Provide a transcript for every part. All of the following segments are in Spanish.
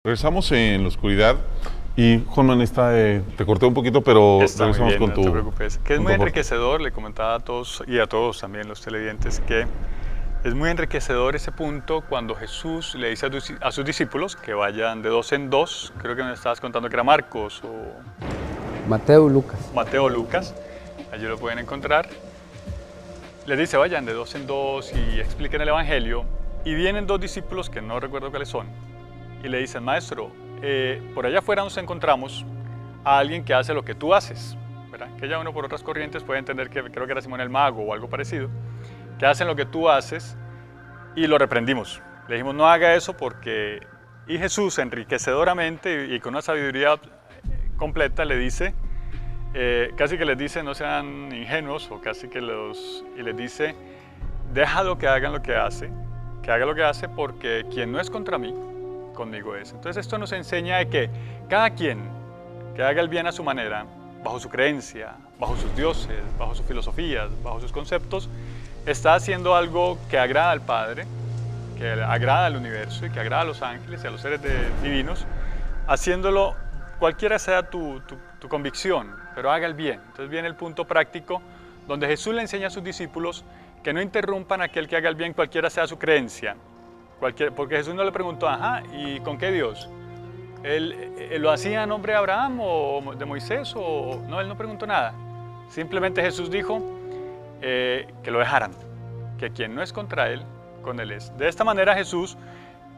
Regresamos en la oscuridad y Juanman te corté un poquito, pero Está muy regresamos bien, con no tu... te preocupes. Que es con muy tu aporte. enriquecedor, le comentaba a todos y a todos también los televidentes que es muy enriquecedor ese punto cuando Jesús le dice a sus discípulos que vayan de dos en dos. Creo que me estabas contando que era Marcos o Mateo y Lucas. Mateo o Lucas, allí lo pueden encontrar. Les dice vayan de dos en dos y expliquen el Evangelio. Y vienen dos discípulos que no recuerdo cuáles son y le dicen, maestro, por allá afuera nos encontramos a alguien que hace lo que tú haces, ¿verdad? Que ya uno por otras corrientes puede entender que creo que era Simón el Mago o algo parecido, que hacen lo que tú haces y lo reprendimos. Le dijimos no haga eso porque... Y Jesús enriquecedoramente y con una sabiduría completa le dice, casi que les dice no sean ingenuos o casi que y les dice déjalo que hagan lo que hace, que haga lo que hace porque quien no es contra mí, conmigo es. Entonces esto nos enseña de que cada quien que haga el bien a su manera, bajo su creencia, bajo sus dioses, bajo sus filosofías, bajo sus conceptos, está haciendo algo que agrada al Padre, que agrada al universo y que agrada a los ángeles y a los seres divinos, haciéndolo cualquiera sea tu convicción, pero haga el bien. Entonces viene el punto práctico donde Jesús le enseña a sus discípulos que no interrumpan a aquel que haga el bien, cualquiera sea su creencia. Porque Jesús no le preguntó, ajá, ¿y con qué Dios? ¿Él lo hacía a nombre de Abraham o de Moisés? No, él no preguntó nada. Simplemente Jesús dijo que lo dejaran, que quien no es contra él, con él es. De esta manera Jesús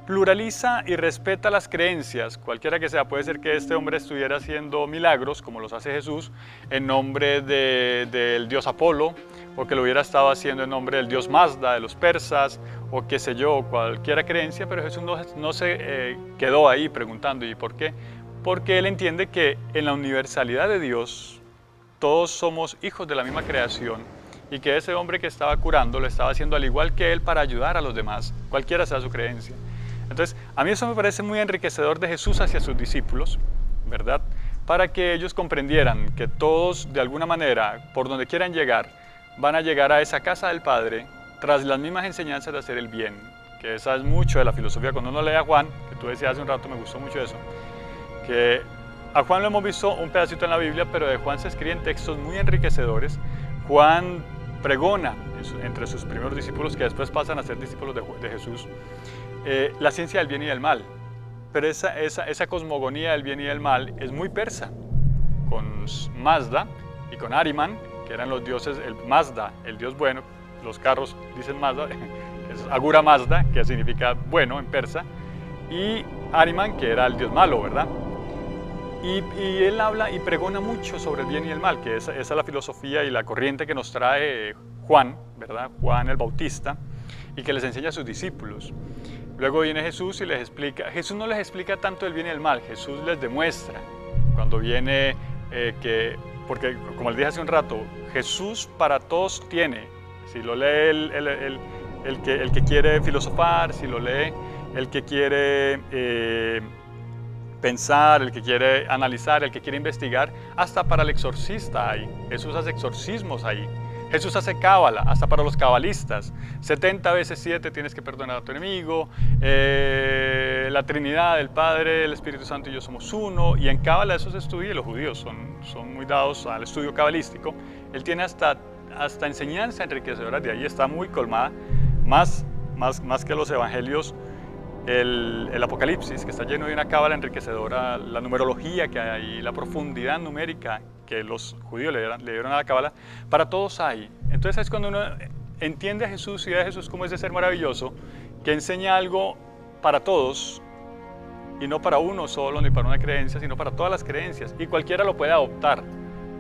pluraliza y respeta las creencias, cualquiera que sea. Puede ser que este hombre estuviera haciendo milagros, como los hace Jesús, en nombre del dios Apolo, o que lo hubiera estado haciendo en nombre del dios Mazda, de los persas, o qué sé yo, cualquiera creencia, pero Jesús no se quedó ahí preguntando, ¿y por qué? Porque él entiende que en la universalidad de Dios, todos somos hijos de la misma creación, y que ese hombre que estaba curando lo estaba haciendo al igual que él para ayudar a los demás, cualquiera sea su creencia. Entonces, a mí eso me parece muy enriquecedor de Jesús hacia sus discípulos, ¿verdad? Para que ellos comprendieran que todos, de alguna manera, por donde quieran llegar, van a llegar a esa casa del Padre tras las mismas enseñanzas de hacer el bien, que esa es mucho de la filosofía. Cuando uno lee a Juan, que tú decías hace un rato, me gustó mucho eso, que a Juan lo hemos visto un pedacito en la Biblia, pero de Juan se escriben textos muy enriquecedores. Juan pregona entre sus primeros discípulos, que después pasan a ser discípulos de Jesús, la ciencia del bien y del mal. Pero esa cosmogonía del bien y del mal es muy persa, con Mazda y con Ahriman, que eran los dioses, el Mazda, el dios bueno, los carros dicen Mazda, que es Agura Mazda, que significa bueno en persa, y Ahriman, que era el dios malo, ¿verdad? Y él habla y pregona mucho sobre el bien y el mal, que esa es la filosofía y la corriente que nos trae Juan, ¿verdad? Juan el Bautista, y que les enseña a sus discípulos. Luego viene Jesús y les explica. Jesús no les explica tanto el bien y el mal, Jesús les demuestra. Cuando viene porque como les dije hace un rato, Jesús para todos tiene. Si lo lee el que quiere filosofar, si lo lee el que quiere pensar, el que quiere analizar, el que quiere investigar, hasta para el exorcista hay. Jesús hace exorcismos ahí. Jesús hace cábala, hasta para los cabalistas. 70 veces 7 tienes que perdonar a tu enemigo. La Trinidad, el Padre, el Espíritu Santo y yo somos uno. Y en cábala eso se estudia y los judíos son muy dados al estudio cabalístico. Él tiene hasta enseñanza enriquecedora, de ahí está muy colmada, más que los evangelios. El Apocalipsis, que está lleno de una cábala enriquecedora, la numerología que hay ahí, la profundidad numérica que los judíos le dieron a la cábala, para todos hay. Entonces es cuando uno entiende a Jesús y ve a Jesús como ese ser maravilloso que enseña algo para todos y no para uno solo ni para una creencia, sino para todas las creencias, y cualquiera lo puede adoptar.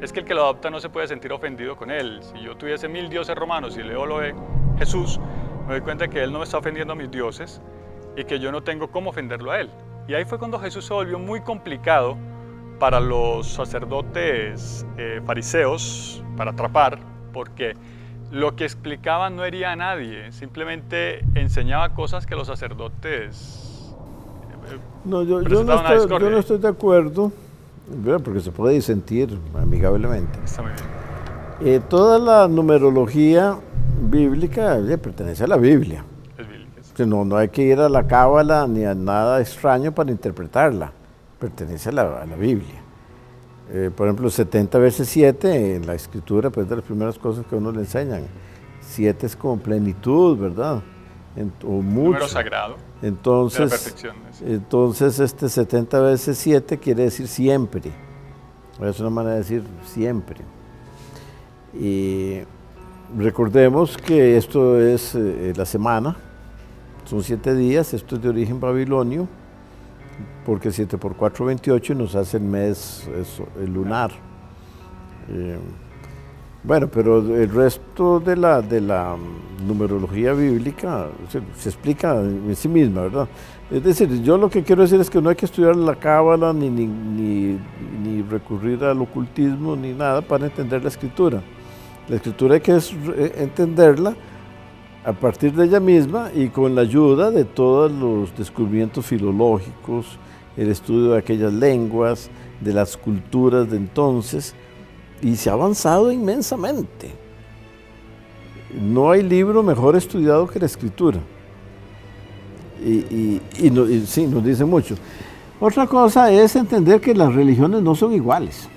Es que el que lo adopta no se puede sentir ofendido con él. Si yo tuviese 1000 dioses romanos y leo lo de Jesús, me doy cuenta que él no me está ofendiendo a mis dioses y que yo no tengo cómo ofenderlo a él. Y ahí fue cuando Jesús se volvió muy complicado para los sacerdotes fariseos, para atrapar, porque lo que explicaba no hería a nadie, simplemente enseñaba cosas que los sacerdotes No, yo no estoy de acuerdo, porque se puede disentir amigablemente. Está muy bien. Toda la numerología bíblica pertenece a la Biblia. Es bíblico, sí. No hay que ir a la cábala ni a nada extraño para interpretarla. Pertenece a la Biblia. Por ejemplo, 70 veces 7 en la escritura, pues de las primeras cosas que a uno le enseñan. 7 es como plenitud, ¿verdad? O mucho. Número sagrado. Entonces, de la perfección. Entonces 70 veces 7 quiere decir siempre. Es una manera de decir siempre. Y recordemos que esto es la semana, son 7 días, esto es de origen babilonio, porque 7 por 4, 28 nos hace el mes el lunar. Bueno, pero el resto de la numerología bíblica se explica en sí misma, ¿verdad? Es decir, yo lo que quiero decir es que no hay que estudiar la cábala ni recurrir al ocultismo ni nada para entender la escritura. La escritura hay que entenderla a partir de ella misma y con la ayuda de todos los descubrimientos filológicos, el estudio de aquellas lenguas, de las culturas de entonces, y se ha avanzado inmensamente. No hay libro mejor estudiado que la escritura. Y sí, nos dice mucho. Otra cosa es entender que las religiones no son iguales.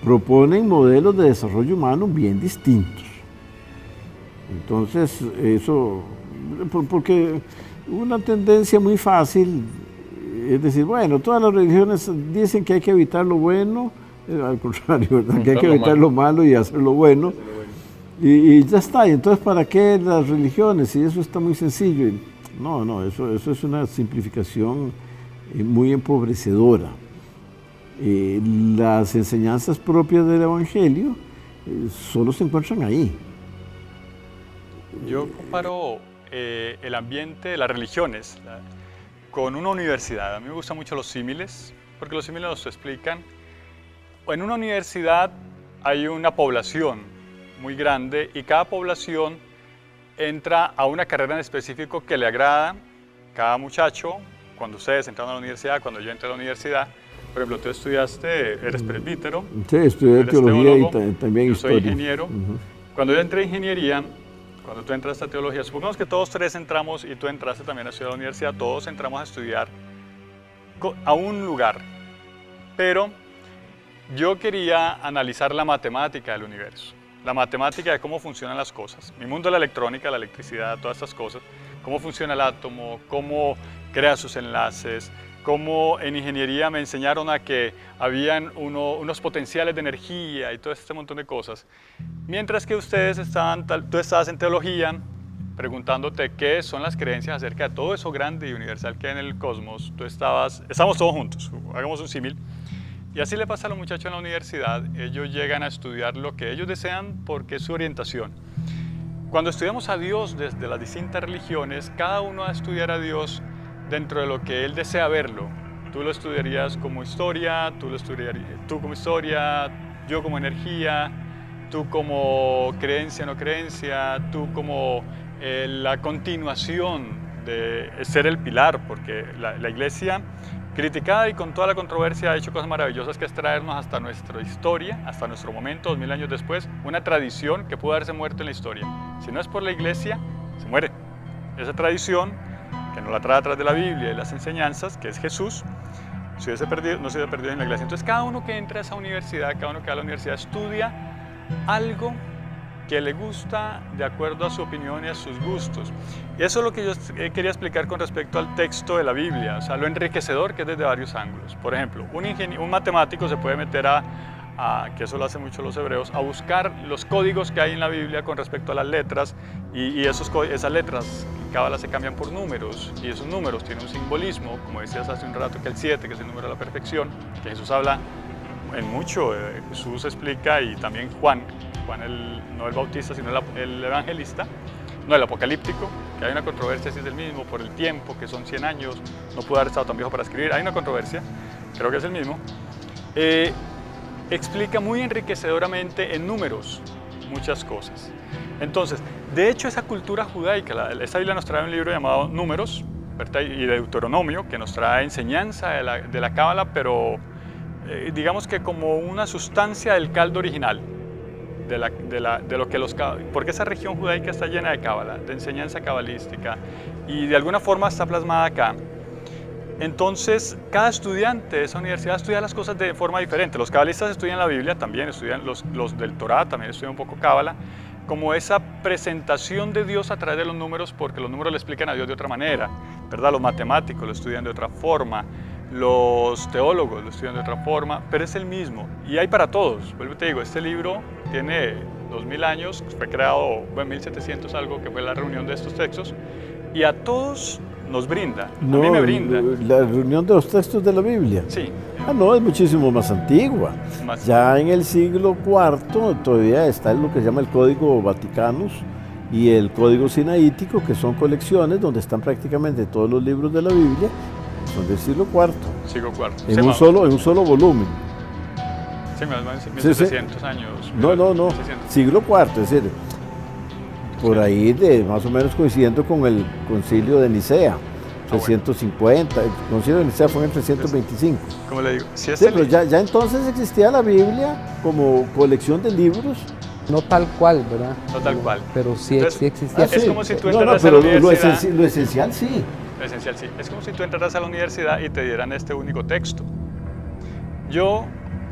Proponen modelos de desarrollo humano bien distintos. Entonces, eso, porque una tendencia muy fácil es decir, bueno, todas las religiones dicen que hay que evitar lo bueno, al contrario, ¿verdad? Que hay que evitar lo malo y hacer lo bueno. Y ya está, y entonces ¿para qué las religiones? Y eso está muy sencillo. No, eso es una simplificación muy empobrecedora. Las enseñanzas propias del Evangelio solo se encuentran ahí. Yo comparo el ambiente de las religiones con una universidad. A mí me gustan mucho los símiles, porque los símiles nos explican. En una universidad hay una población muy grande y cada población entra a una carrera en específico que le agrada. Cada muchacho, cuando ustedes entraron a la universidad, cuando yo entré a la universidad, por ejemplo, tú estudiaste, eres presbítero. Sí, estudié teología y también yo historia. Soy ingeniero. Cuando yo entré a ingeniería, cuando tú entraste a teología, supongamos que todos tres entramos y tú entraste también a estudiar a la universidad, todos entramos a estudiar a un lugar. Pero yo quería analizar la matemática del universo, la matemática de cómo funcionan las cosas. Mi mundo de la electrónica, la electricidad, todas estas cosas, cómo funciona el átomo, cómo crea sus enlaces, cómo en ingeniería me enseñaron a que habían unos potenciales de energía y todo este montón de cosas. Mientras que tú estabas en teología preguntándote qué son las creencias acerca de todo eso grande y universal que hay en el cosmos. Estamos todos juntos, hagamos un símil. Y así le pasa a los muchachos en la universidad, ellos llegan a estudiar lo que ellos desean porque es su orientación. Cuando estudiamos a Dios desde las distintas religiones, cada uno va a estudiar a Dios dentro de lo que él desea verlo. Tú lo estudiarías como historia, tú como historia, yo como energía, tú como creencia, no creencia, tú como la continuación de ser el pilar, porque la iglesia, criticada y con toda la controversia, ha hecho cosas maravillosas, que es traernos hasta nuestra historia, hasta nuestro momento, 2000 años después, una tradición que pudo haberse muerto en la historia. Si no es por la iglesia, se muere. Esa tradición, que nos la trae atrás de la Biblia y las enseñanzas, que es Jesús, no se hubiese perdido en la iglesia. Entonces, cada uno que entra a esa universidad, cada uno que va a la universidad, estudia algo que le gusta de acuerdo a su opinión y a sus gustos. Y eso es lo que yo quería explicar con respecto al texto de la Biblia, o sea, lo enriquecedor que es desde varios ángulos. Por ejemplo, un matemático se puede meter que eso lo hacen mucho los hebreos, a buscar los códigos que hay en la Biblia con respecto a las letras, y esas letras en cábala se cambian por números, y esos números tienen un simbolismo, como decías hace un rato, que el 7, que es el número de la perfección, que Jesús habla en mucho, Jesús explica, y también Juan no el bautista, sino el evangelista, no el apocalíptico, que hay una controversia si es el mismo, por el tiempo, que son 100 años, no pudo haber estado tan viejo para escribir, hay una controversia, creo que es el mismo. Explica muy enriquecedoramente en números muchas cosas. Entonces, de hecho, esa cultura judaica, esta Biblia nos trae un libro llamado Números, ¿verdad? Y de Deuteronomio, que nos trae enseñanza de la cábala, pero digamos que como una sustancia del caldo original. de lo que porque esa región judaica está llena de cábala, de enseñanza cabalística, y de alguna forma está plasmada acá. Entonces, cada estudiante de esa universidad estudia las cosas de forma diferente. Los cabalistas estudian la Biblia, también estudian los del Torá, también estudian un poco cábala, como esa presentación de Dios a través de los números, porque los números le explican a Dios de otra manera, ¿verdad? Los matemáticos lo estudian de otra forma, los teólogos lo estudian de otra forma, pero es el mismo. Y hay para todos. Vuelvo y te digo, este libro tiene 2000 años, fue creado en 1700 algo, que fue la reunión de estos textos, y a todos nos brinda, a mí me brinda. La reunión de los textos de la Biblia. Sí. Ah, no, es muchísimo más antigua. Ya en el siglo IV todavía está lo que se llama el Código Vaticanus y el Código Sinaítico, que son colecciones donde están prácticamente todos los libros de la Biblia, son del siglo IV. Siglo IV. En un solo volumen. Sí, más o menos 1700 años. No. 1600. Siglo IV, es decir, por ahí más o menos coincidiendo con el Concilio de Nicea. 350, el Concilio de Nicea fue en el 325. Como le digo, sí, pero ya entonces existía la Biblia como colección de libros. No tal cual, ¿verdad? No tal cual. Pero sí, sí existía. Es como si tú pero entraras a la universidad. Lo esencial sí. Lo esencial sí. Es como si tú entraras a la universidad y te dieran este único texto. Yo,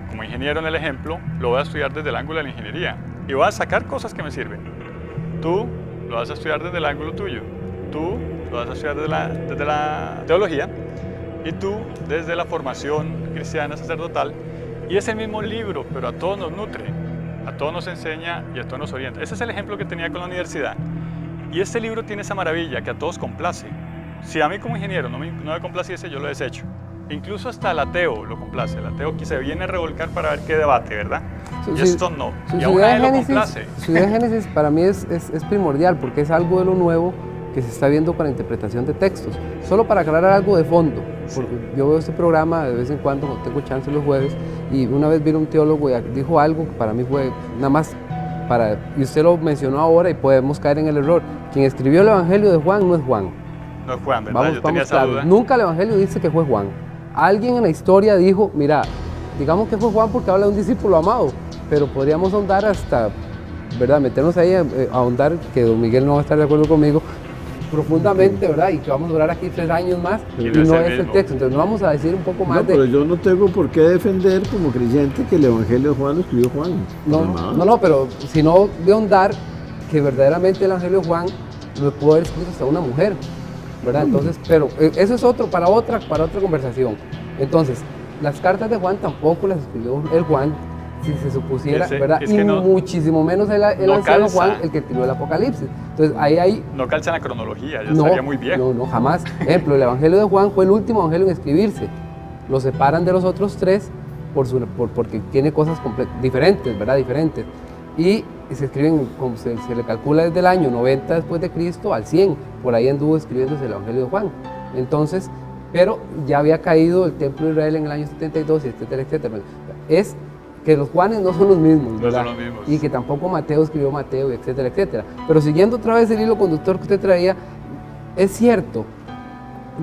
como ingeniero en el ejemplo, lo voy a estudiar desde el ángulo de la ingeniería y voy a sacar cosas que me sirven. Tú lo vas a estudiar desde el ángulo tuyo. Tú lo vas a estudiar desde la teología y tú desde la formación cristiana sacerdotal. Y es el mismo libro, pero a todos nos nutre, a todos nos enseña y a todos nos orienta. Ese es el ejemplo que tenía con la universidad. Y este libro tiene esa maravilla que a todos complace. Si a mí como ingeniero no me complaciese, yo lo desecho. Incluso hasta el ateo lo complace. El ateo que se viene a revolcar para ver qué debate, ¿verdad? Y esto no. Y aún a él lo complace. Su idea de Génesis para mí es primordial porque es algo de lo nuevo que se está viendo con la interpretación de textos. Solo para aclarar algo de fondo, porque yo veo este programa de vez en cuando tengo chance los jueves, y una vez vino un teólogo y dijo algo que para mí fue nada más y usted lo mencionó ahora y podemos caer en el error. Quien escribió el Evangelio de Juan no es Juan. No es Juan, ¿verdad? Yo tenía esa duda. Nunca el Evangelio dice que fue Juan. Alguien en la historia dijo, mira, digamos que fue Juan porque habla de un discípulo amado, pero podríamos ahondar hasta, ¿verdad? Meternos ahí a ahondar, que don Miguel no va a estar de acuerdo conmigo, profundamente, ¿verdad? Y que vamos a durar aquí 3 años más y no es el texto. Entonces, vamos a decir un poco más pero yo no tengo por qué defender como creyente que el Evangelio de Juan lo escribió Juan. No, pero sino de ahondar que verdaderamente el Evangelio de Juan lo pudo haber escrito hasta una mujer, ¿verdad? Entonces, pero eso es otro, para otra conversación. Entonces, las cartas de Juan tampoco las escribió el Juan, si se supusiera, ¿verdad? Y muchísimo menos el anciano Juan, el que escribió el Apocalipsis. Entonces, ahí... No calza en la cronología, ya estaría muy viejo. No, jamás. Ejemplo, el Evangelio de Juan fue el último evangelio en escribirse. Lo separan de los otros 3 porque tiene cosas diferentes, ¿verdad? Diferentes. Y se escriben, como se le calcula desde el año 90 después de Cristo al 100. Por ahí anduvo escribiéndose el Evangelio de Juan. Entonces, pero ya había caído el templo de Israel en el año 72, etcétera, etcétera. Es que los Juanes no son los mismos, ¿verdad? No son los mismos. Y que tampoco Mateo escribió Mateo, etcétera, etcétera. Pero siguiendo otra vez el hilo conductor que usted traía, es cierto,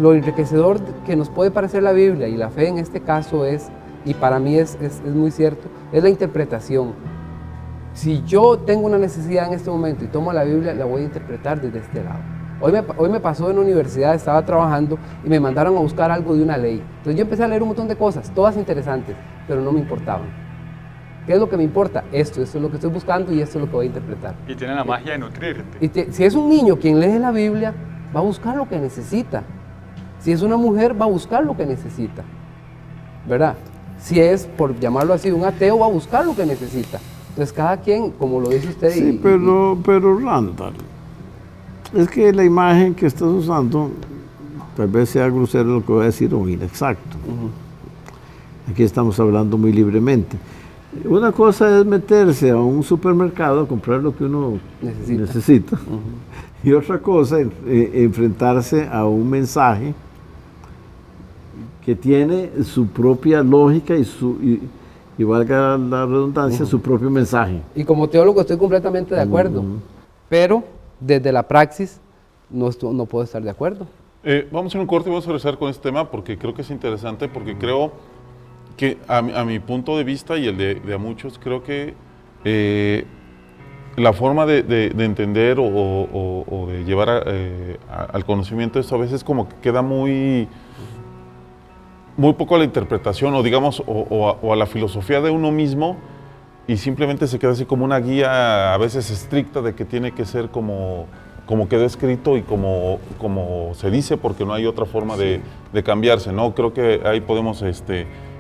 lo enriquecedor que nos puede parecer la Biblia y la fe en este caso es, y para mí es muy cierto, es la interpretación. Si yo tengo una necesidad en este momento y tomo la Biblia, la voy a interpretar desde este lado. Hoy me pasó en la universidad, estaba trabajando y me mandaron a buscar algo de una ley. Entonces yo empecé a leer un montón de cosas, todas interesantes, pero no me importaban. ¿Qué es lo que me importa? Esto es lo que estoy buscando y esto es lo que voy a interpretar. Y tiene la magia de nutrirte. Si es un niño quien lee la Biblia, va a buscar lo que necesita. Si es una mujer, va a buscar lo que necesita, ¿verdad? Si es, por llamarlo así, un ateo, va a buscar lo que necesita. Entonces cada quien, como lo dice usted... Sí, pero Randall, es que la imagen que estás usando tal vez sea grosero lo que voy a decir o inexacto. Aquí estamos hablando muy libremente. Una cosa es meterse a un supermercado a comprar lo que uno necesita. Y otra cosa es enfrentarse a un mensaje que tiene su propia lógica y valga la redundancia, su propio mensaje. Y como teólogo estoy completamente de acuerdo, pero desde la praxis no puedo estar de acuerdo. Vamos a hacer un corte y vamos a regresar con este tema porque creo que es interesante, porque creo que a mi punto de vista y el de a muchos, creo que la forma de entender o de llevar al conocimiento esto a veces como que queda muy poco a la interpretación o digamos o a la filosofía de uno mismo y simplemente se queda así como una guía a veces estricta de que tiene que ser como quedó escrito y como se dice porque no hay otra forma de cambiarse, ¿no? Creo que ahí podemos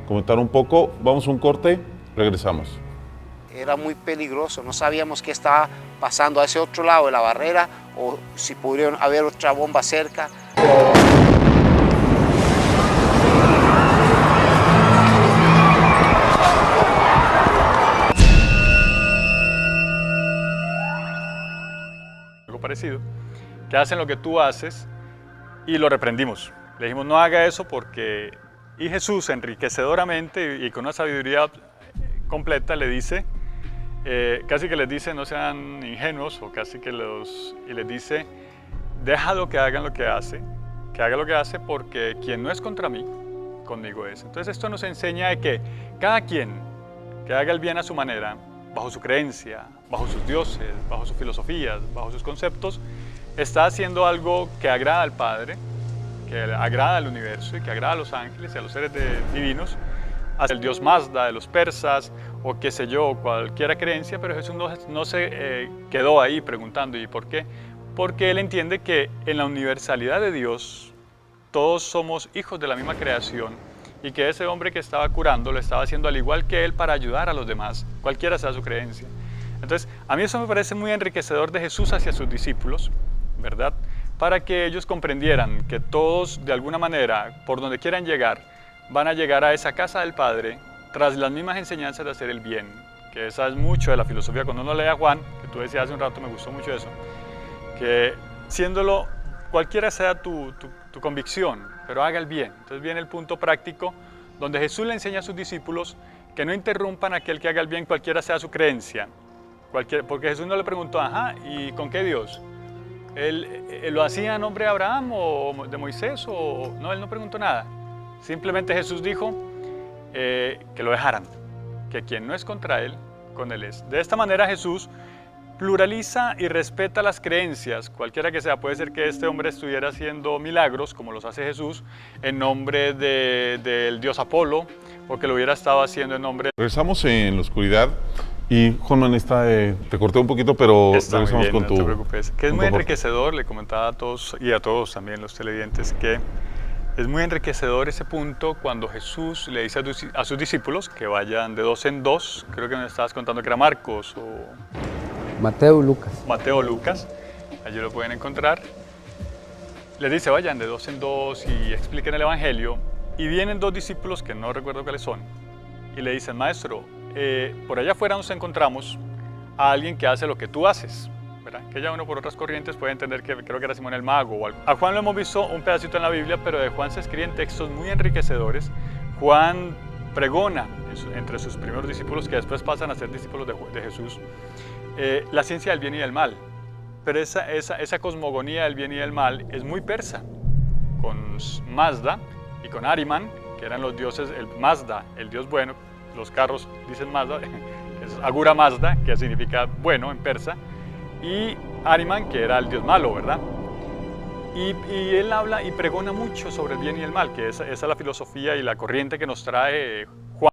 comentar un poco. Vamos a un corte, regresamos. Era muy peligroso, no sabíamos qué estaba pasando a ese otro lado de la barrera o si podría haber otra bomba cerca. Algo parecido, que hacen lo que tú haces y lo reprendimos. Le dijimos no haga eso porque... Y Jesús enriquecedoramente y con una sabiduría completa le dice, casi que les dice no sean ingenuos o casi que y les dice déjalo que hagan lo que hace, que haga lo que hace porque quien no es contra mí, conmigo es. Entonces esto nos enseña de que cada quien que haga el bien a su manera, bajo su creencia, bajo sus dioses, bajo sus filosofías, bajo sus conceptos, está haciendo algo que agrada al Padre, que agrada al universo y que agrada a los ángeles y a los seres divinos, hacia el dios Mazda de los persas o qué sé yo, cualquier creencia, pero Jesús no se quedó ahí preguntando ¿y por qué? Porque él entiende que en la universalidad de Dios todos somos hijos de la misma creación y que ese hombre que estaba curando lo estaba haciendo al igual que él para ayudar a los demás, cualquiera sea su creencia. Entonces, a mí eso me parece muy enriquecedor de Jesús hacia sus discípulos, ¿verdad? Para que ellos comprendieran que todos, de alguna manera, por donde quieran llegar, van a llegar a esa casa del Padre tras las mismas enseñanzas de hacer el bien, que esa es mucho de la filosofía. Cuando uno lee a Juan, que tú decías hace un rato, me gustó mucho eso, que siéndolo, cualquiera sea tu convicción, pero haga el bien. Entonces viene el punto práctico, donde Jesús le enseña a sus discípulos que no interrumpan a aquel que haga el bien, cualquiera sea su creencia. Porque Jesús no le preguntó, ajá, ¿y con qué Dios? ¿Él lo hacía en nombre de Abraham o de Moisés? No, él no preguntó nada. Simplemente Jesús dijo que lo dejaran, que quien no es contra él, con él es. De esta manera Jesús pluraliza y respeta las creencias, cualquiera que sea. Puede ser que este hombre estuviera haciendo milagros, como los hace Jesús, en nombre del dios Apolo, o que lo hubiera estado haciendo en nombre... Regresamos en la oscuridad. Y Juanman, te corté un poquito, pero regresamos bien, con no tu... te preocupes. Que es muy enriquecedor, le comentaba a todos y a todos también los televidentes, que es muy enriquecedor ese punto cuando Jesús le dice a sus discípulos que vayan de 2 en 2, creo que me estabas contando que era Marcos o... Mateo, Lucas. Mateo, Lucas, allí lo pueden encontrar. Les dice vayan de 2 en 2 y expliquen el Evangelio. Y vienen 2 discípulos que no recuerdo cuáles son y le dicen, maestro, por allá afuera nos encontramos a alguien que hace lo que tú haces, ¿verdad? Que ya uno por otras corrientes puede entender que creo que era Simón el Mago o algo. A Juan lo hemos visto un pedacito en la Biblia, pero de Juan se escriben textos muy enriquecedores. Juan pregona entre sus primeros discípulos, que después pasan a ser discípulos de Jesús, la ciencia del bien y del mal. Pero esa cosmogonía del bien y del mal es muy persa, con Mazda y con Ahriman, que eran los dioses, el Mazda, el dios bueno. Los carros dicen Mazda, que es Agura Mazda, que significa bueno en persa, y Ahriman, que era el dios malo, ¿verdad? Y él habla y pregona mucho sobre el bien y el mal, que esa es la filosofía y la corriente que nos trae